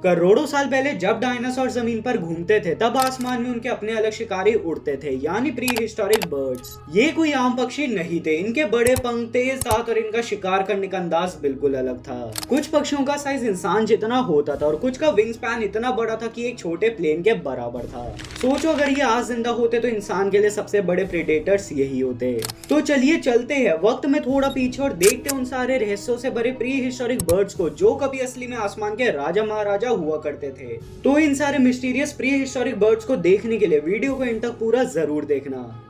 करोड़ों साल पहले जब डायनासोर जमीन पर घूमते थे तब आसमान में उनके अपने अलग शिकारी उड़ते थे, यानी प्री हिस्टोरिक बर्ड्स। ये कोई आम पक्षी नहीं थे, इनके बड़े पंख, तेज दांत और इनका शिकार करने का अंदाज बिल्कुल अलग था। कुछ पक्षियों का साइज इंसान जितना होता था और कुछ का विंग स्पैन इतना बड़ा था कि एक छोटे प्लेन के बराबर था। सोचो अगर ये आज जिंदा होते तो इंसान के लिए सबसे बड़े प्रेडेटर्स यही होते। तो चलिए चलते हैं वक्त में थोड़ा पीछे और देखते उन सारे रहस्यों से भरे प्री हिस्टोरिक बर्ड्स को जो कभी असली में आसमान के राजा महाराजा हुआ करते थे। तो इन सारे मिस्टीरियस प्री हिस्टोरिक बर्ड्स को देखने के लिए वीडियो को एंड तक पूरा जरूर देखना।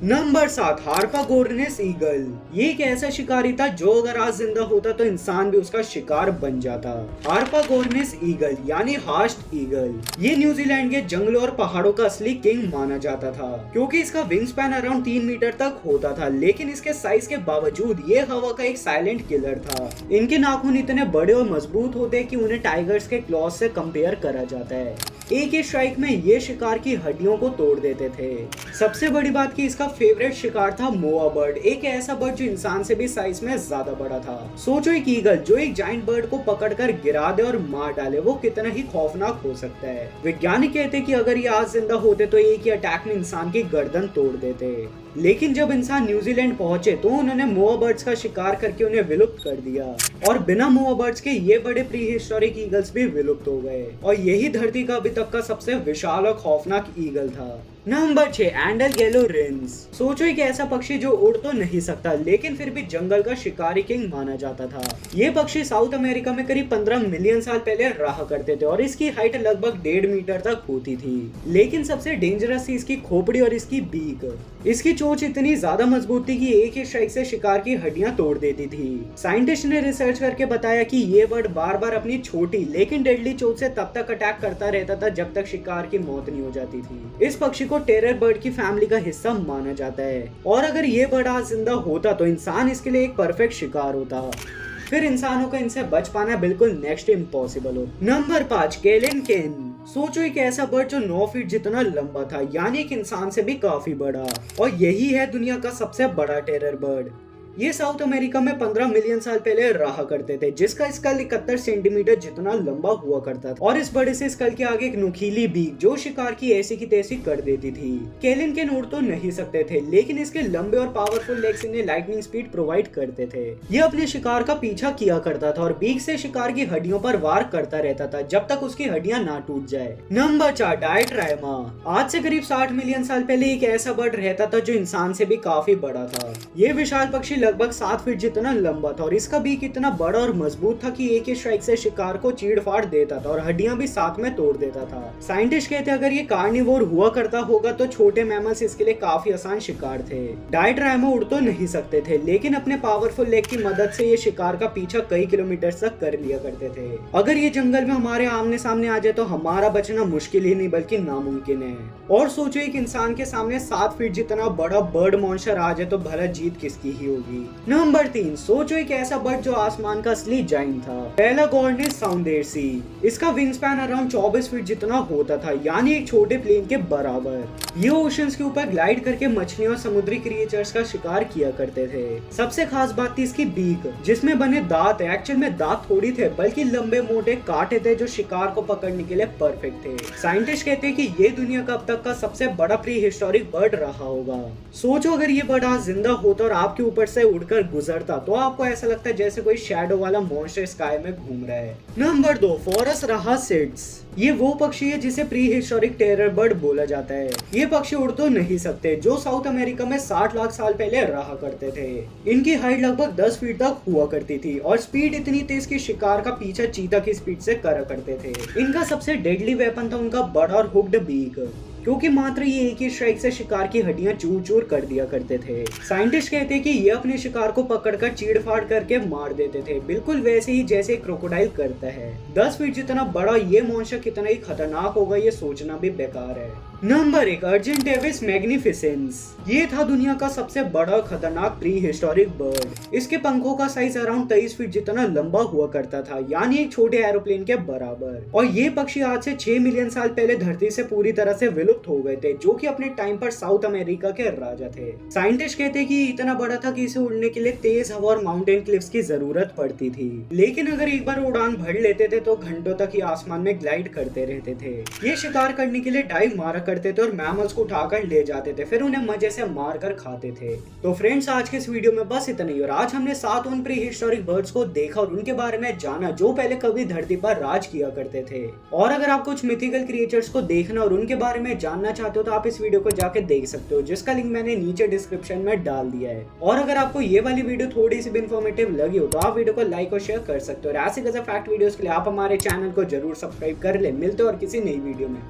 Number 7, Harpagornis eagle. ये एक ऐसा शिकारी था जो अगर आज जिंदा होता तो इंसान भी उसका शिकार बन जाता। हार्पागोर्निस ईगल यानी हास्ट ईगल, ये न्यूजीलैंड के जंगलों और पहाड़ों का असली किंग माना जाता था क्योंकि इसका विंग स्पैन अराउंड 3 मीटर तक होता था, लेकिन इसके साइज के बावजूद ये हवा का एक साइलेंट किलर था। इनके नाखून इतने बड़े और मजबूत होते कि उन्हें टाइगर्स के क्लॉज से कंपेयर करा जाता है। एक ही स्ट्राइक में ये शिकार की हड्डियों को तोड़ देते थे। सबसे बड़ी बात कि इसका फेवरेट शिकार था मोआ बर्ड, एक ऐसा बर्ड जो इंसान से भी साइज में ज्यादा बड़ा था। सोचो एक ईगल जो एक जायंट बर्ड को पकड़कर गिरा दे और मार डाले, वो कितना ही खौफनाक हो सकता है। वैज्ञानिक कहते हैं कि अगर ये आज जिंदा होते तो एक ही अटैक में इंसान की गर्दन तोड़ देते। लेकिन जब इंसान न्यूजीलैंड पहुंचे तो उन्होंने मोआ बर्ड्स का शिकार करके उन्हें विलुप्त कर दिया और बिना मोआ बर्ड्स के ये बड़े प्री हिस्टोरिक ईगल्स भी विलुप्त हो गए और यही धरती का अभी तक का सबसे विशाल और खौफनाक ईगल था। नंबर 6, एंडरगेलो रिंस। सोचो एक ऐसा पक्षी जो उड़ तो नहीं सकता लेकिन फिर भी जंगल का शिकारी किंग माना जाता था। ये पक्षी साउथ अमेरिका में करीब 15 मिलियन साल पहले रहा करते थे और इसकी हाइट लगभग 1.5 मीटर तक होती थी। लेकिन सबसे डेंजरस थी इसकी खोपड़ी और इसकी बीक। इसकी चोंच इतनी ज्यादा मजबूत थी कि एक ही स्ट्राइक से शिकार की हड्डियां तोड़ देती थी। साइंटिस्ट ने रिसर्च करके बताया कि ये बर्ड बार बार अपनी छोटी लेकिन डेडली चोंच से तब तक अटैक करता रहता था जब तक शिकार की मौत नहीं हो जाती थी। इस पक्षी को टेरर बर्ड की फैमिली का हिस्सा माना जाता है और अगर ये बर्ड आज जिंदा होता तो इंसान इसके लिए एक परफेक्ट शिकार होता। फिर इंसानों को इनसे बच पाना बिल्कुल नेक्स्ट इम्पॉसिबल हो। नंबर 5, केलिन केन। सोचो एक ऐसा बर्ड जो 9 फीट जितना लंबा था, यानी एक इंसान से भी काफी बड़ा, और यही है दुनिया का सबसे बड़ा टेरर बर्ड। ये साउथ अमेरिका में 15 मिलियन साल पहले रहा करते थे, जिसका स्कल 71 सेंटीमीटर जितना लंबा हुआ करता था और इस बड़े से स्कल के आगे एक नुकीली बीक जो शिकार की ऐसी की तैसी कर देती थी। केलिन केन उड़ तो नहीं सकते थे लेकिन इसके लंबे और पावरफुल लेग्स इन्हें लाइटनिंग स्पीड प्रोवाइड करते थे। ये अपने शिकार का पीछा किया करता था और बीक से शिकार की हड्डियों पर वार करता रहता था जब तक उसकी हड्डियां ना टूट जाए। नंबर 4, डायट्रायमा। आज से करीब 60 मिलियन साल पहले एक ऐसा बर्ड रहता था जो इंसान से भी काफी बड़ा था। ये विशाल पक्षी लगभग 7 फीट जितना लंबा था और इसका बीक इतना बड़ा और मजबूत था कि एक ही स्ट्राइक से शिकार को चीड़ फाड़ देता था और हड्डियां भी साथ में तोड़ देता था। साइंटिस्ट कहते हैं अगर ये कार्निवोर हुआ करता होगा तो छोटे मैमल्स इसके लिए काफी आसान शिकार थे। डायट्रायमा उड़ तो नहीं सकते थे लेकिन अपने पावरफुल लेग की मदद से ये शिकार का पीछा कई किलोमीटर तक कर लिया करते थे। अगर ये जंगल में हमारे आमने सामने आ जाए तो हमारा बचना मुश्किल ही नहीं बल्कि नामुमकिन है। और सोचो एक इंसान के सामने 7 फीट जितना बड़ा बर्ड मॉन्स्टर आ जाए तो भला जीत किसकी ही होगी। नंबर 3, सोचो एक ऐसा बर्ड जो आसमान का असली जायंट था, पैलागोर्निस साउंडेर्सी। इसका विंग स्पैन अराउंड 24 फीट जितना होता था, यानी एक छोटे प्लेन के बराबर। ये ओशंस के ऊपर ग्लाइड करके मछलियों और समुद्री क्रिएचर्स का शिकार किया करते थे। सबसे खास बात थी इसकी बीक जिसमें बने दांत। एक्चुअल में दांत थोड़ी थे बल्कि लंबे मोटे कांटे थे जो शिकार को पकड़ने के लिए परफेक्ट थे। साइंटिस्ट कहते हैं कि ये दुनिया का अब तक का सबसे बड़ा प्री हिस्टोरिक बर्ड रहा होगा। सोचो अगर ये बर्ड आज जिंदा होता और आपके ऊपर से उड़कर गुजरता तो आपको ऐसा लगता है जैसे कोई शैडो वाला मॉन्स्टर स्काई में घूम रहा है। नंबर 2, फॉरस रहासिड्स। ये वो पक्षी है जिसे प्री हिस्टोरिक टेरर बर्ड बोला जाता है। ये पक्षी उड़ तो नहीं सकते जो साउथ अमेरिका में 60 लाख साल पहले रहा करते थे। इनकी हाइट लगभग 10 फीट तक हुआ करती थी और स्पीड इतनी तेज कि शिकार का पीछा चीता की स्पीड से करा करते थे। इनका सबसे डेडली वेपन था उनका बड़ा और हुक्ड बीक, क्योंकि मात्र ये एक ही स्ट्राइक से शिकार की हड्डियां चूर चूर कर दिया करते थे। साइंटिस्ट कहते हैं कि ये अपने शिकार को पकड़कर चीड़ फाड़ करके मार देते थे, बिल्कुल वैसे ही जैसे क्रोकोडाइल करता है। 10 फीट जितना बड़ा ये मॉन्स्टर कितना ही खतरनाक होगा ये सोचना भी बेकार है। Number 1, Argentavis magnificens. ये था दुनिया का सबसे बड़ा खतरनाक प्री हिस्टोरिक बर्ड। इसके पंखों का साइज अराउंड 23 फीट जितना लंबा हुआ करता था, यानी एक छोटे एरोप्लेन के बराबर। और ये पक्षी आज से 6 मिलियन साल पहले धरती से पूरी तरह से विलुप्त हो गए थे, जो कि अपने टाइम पर साउथ अमेरिका के राजा थे। साइंटिस्ट कहते हैं कि इतना बड़ा था कि इसे उड़ने के लिए तेज हवा और माउंटेन क्लिफ्स की जरूरत पड़ती थी, लेकिन अगर एक बार उड़ान भर लेते थे तो घंटों तक ही आसमान में ग्लाइड करते रहते थे। ये शिकार करने के लिए डाइव मारा करते थे और मैमल्स को उठाकर ले जाते थे, फिर उन्हें मजे से मार कर खाते थे। तो फ्रेंड्स, आज के इस वीडियो में बस इतना ही। और आज हमने 7 उन प्री हिस्टोरिक बर्ड्स को देखा और उनके बारे में जाना जो पहले कभी धरती पर राज किया करते थे। और अगर आप कुछ मिथिकल क्रिएचर्स को देखना और उनके बारे में जानना चाहते हो तो आप इस वीडियो को जाके देख सकते हो, जिसका लिंक मैंने नीचे डिस्क्रिप्शन में डाल दिया है। और अगर आपको ये वाली वीडियो थोड़ी सी भी इंफॉर्मेटिव लगी हो तो आप वीडियो को लाइक और शेयर कर सकते हो। और ऐसे फैक्ट वीडियोस के लिए आप हमारे चैनल को जरूर सब्सक्राइब कर ले। मिलते हैं और किसी नई वीडियो में।